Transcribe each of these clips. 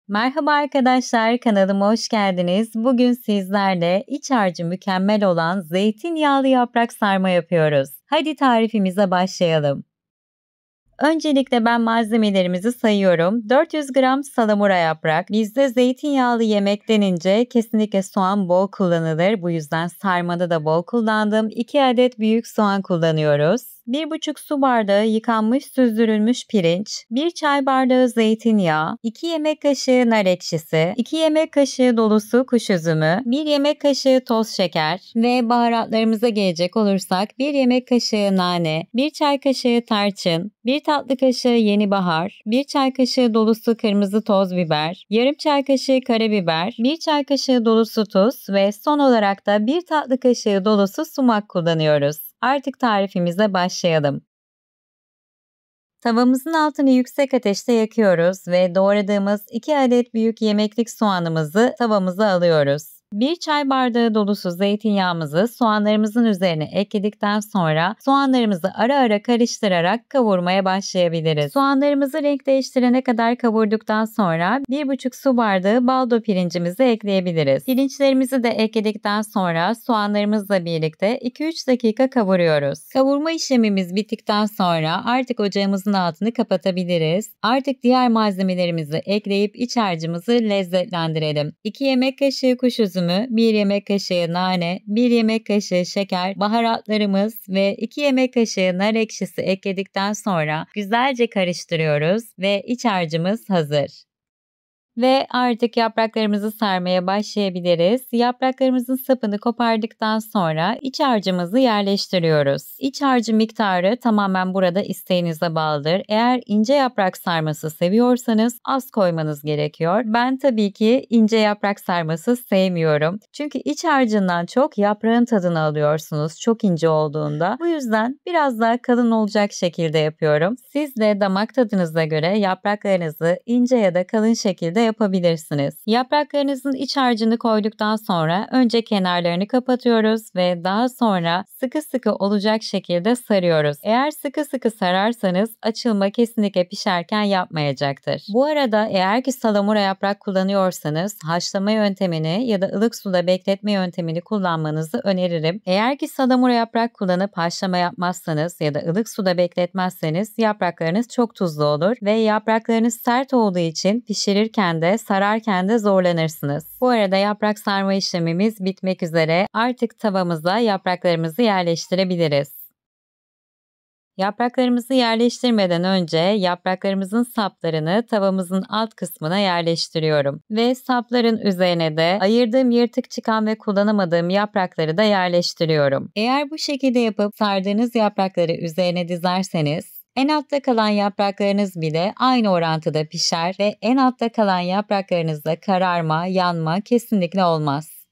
Merhaba arkadaşlar, kanalıma hoş geldiniz. Bugün sizlerle iç harcı mükemmel olan zeytinyağlı yaprak sarma yapıyoruz. Hadi tarifimize başlayalım. Öncelikle ben malzemelerimizi sayıyorum. 400 gram salamura yaprak. Bizde zeytinyağlı yemek denince kesinlikle soğan bol kullanılır. Bu yüzden sarmada da bol kullandım. 2 adet büyük soğan kullanıyoruz. 1,5 su bardağı yıkanmış süzdürülmüş pirinç, 1 çay bardağı zeytinyağı, 2 yemek kaşığı nar ekşisi, 2 yemek kaşığı dolusu kuş üzümü, 1 yemek kaşığı toz şeker ve baharatlarımıza gelecek olursak 1 yemek kaşığı nane, 1 çay kaşığı tarçın, 1 tatlı kaşığı yeni bahar, 1 çay kaşığı dolusu kırmızı toz biber, yarım çay kaşığı karabiber, 1 çay kaşığı dolusu tuz ve son olarak da 1 tatlı kaşığı dolusu sumak kullanıyoruz. Artık tarifimize başlayalım. Tavamızın altını yüksek ateşte yakıyoruz ve doğradığımız 2 adet büyük yemeklik soğanımızı tavamıza alıyoruz. 1 çay bardağı dolusu zeytinyağımızı soğanlarımızın üzerine ekledikten sonra soğanlarımızı ara ara karıştırarak kavurmaya başlayabiliriz. Soğanlarımızı renk değiştirene kadar kavurduktan sonra 1,5 su bardağı baldo pirincimizi ekleyebiliriz. Pirinçlerimizi de ekledikten sonra soğanlarımızla birlikte 2-3 dakika kavuruyoruz. Kavurma işlemimiz bittikten sonra artık ocağımızın altını kapatabiliriz. Artık diğer malzemelerimizi ekleyip iç harcımızı lezzetlendirelim. 2 yemek kaşığı kuş üzümü, 1 yemek kaşığı nane, 1 yemek kaşığı şeker, baharatlarımız ve 2 yemek kaşığı nar ekşisi ekledikten sonra güzelce karıştırıyoruz ve iç harcımız hazır. Ve artık yapraklarımızı sarmaya başlayabiliriz. Yapraklarımızın sapını kopardıktan sonra iç harcımızı yerleştiriyoruz. İç harcı miktarı tamamen burada isteğinize bağlıdır. Eğer ince yaprak sarması seviyorsanız az koymanız gerekiyor. Ben tabii ki ince yaprak sarması sevmiyorum. Çünkü iç harcından çok yaprağın tadını alıyorsunuz çok ince olduğunda. Bu yüzden biraz daha kalın olacak şekilde yapıyorum. Siz de damak tadınıza göre yapraklarınızı ince ya da kalın şekilde yapabilirsiniz. Yapraklarınızın iç harcını koyduktan sonra önce kenarlarını kapatıyoruz ve daha sonra sıkı sıkı olacak şekilde sarıyoruz. Eğer sıkı sıkı sararsanız açılma kesinlikle pişerken yapmayacaktır. Bu arada eğer ki salamura yaprak kullanıyorsanız haşlama yöntemini ya da ılık suda bekletme yöntemini kullanmanızı öneririm. Eğer ki salamura yaprak kullanıp haşlama yapmazsanız ya da ılık suda bekletmezseniz yapraklarınız çok tuzlu olur ve yapraklarınız sert olduğu için pişirirken de sararken de zorlanırsınız. Bu arada yaprak sarma işlemimiz bitmek üzere. Artık tavamıza yapraklarımızı yerleştirebiliriz. Yapraklarımızı yerleştirmeden önce yapraklarımızın saplarını tavamızın alt kısmına yerleştiriyorum. Ve sapların üzerine de ayırdığım yırtık çıkan ve kullanamadığım yaprakları da yerleştiriyorum. Eğer bu şekilde yapıp sardığınız yaprakları üzerine dizerseniz en altta kalan yapraklarınız bile aynı orantıda pişer ve en altta kalan yapraklarınızda kararma, yanma kesinlikle olmaz.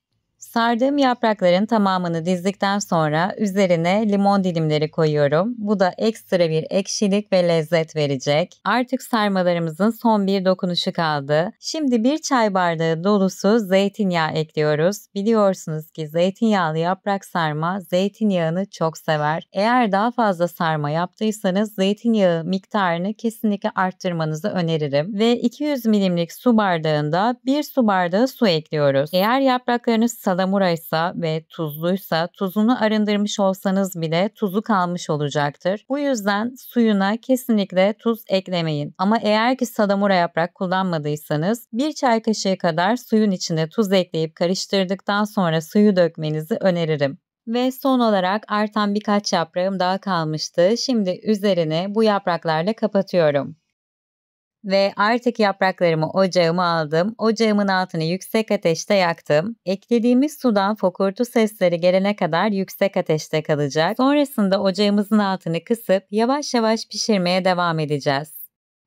Sardığım yaprakların tamamını dizdikten sonra üzerine limon dilimleri koyuyorum. Bu da ekstra bir ekşilik ve lezzet verecek. Artık sarmalarımızın son bir dokunuşu kaldı. Şimdi 1 çay bardağı dolusu zeytinyağı ekliyoruz. Biliyorsunuz ki zeytinyağlı yaprak sarma zeytinyağını çok sever. Eğer daha fazla sarma yaptıysanız zeytinyağı miktarını kesinlikle arttırmanızı öneririm. Ve 200 milimlik su bardağında 1 su bardağı su ekliyoruz. Eğer yapraklarınız salamuraysa ve tuzluysa tuzunu arındırmış olsanız bile tuzu kalmış olacaktır. Bu yüzden suyuna kesinlikle tuz eklemeyin. Ama eğer ki salamura yaprak kullanmadıysanız 1 çay kaşığı kadar suyun içine tuz ekleyip karıştırdıktan sonra suyu dökmenizi öneririm. Ve son olarak artan birkaç yaprağım daha kalmıştı. Şimdi üzerine bu yapraklarla kapatıyorum. Ve artık yapraklarımı ocağıma aldım. Ocağımın altını yüksek ateşte yaktım. Eklediğimiz sudan fokurtu sesleri gelene kadar yüksek ateşte kalacak. Sonrasında ocağımızın altını kısıp yavaş yavaş pişirmeye devam edeceğiz.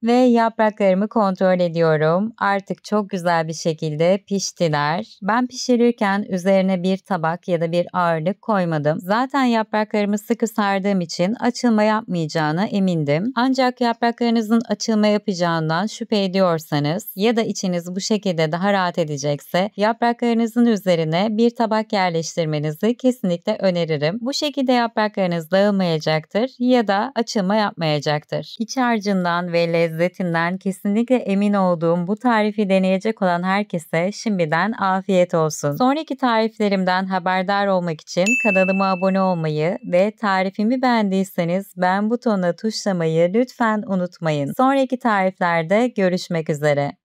Ve yapraklarımı kontrol ediyorum. Artık çok güzel bir şekilde piştiler. Ben pişirirken üzerine bir tabak ya da bir ağırlık koymadım. Zaten yapraklarımı sıkı sardığım için açılma yapmayacağına emindim. Ancak yapraklarınızın açılma yapacağından şüphe ediyorsanız ya da içiniz bu şekilde daha rahat edecekse yapraklarınızın üzerine bir tabak yerleştirmenizi kesinlikle öneririm. Bu şekilde yapraklarınız dağılmayacaktır ya da açılma yapmayacaktır. İç harcından ve lezzetinden kesinlikle emin olduğum bu tarifi deneyecek olan herkese şimdiden afiyet olsun. Sonraki tariflerimden haberdar olmak için kanalıma abone olmayı ve tarifimi beğendiyseniz beğen butonuna tuşlamayı lütfen unutmayın. Sonraki tariflerde görüşmek üzere.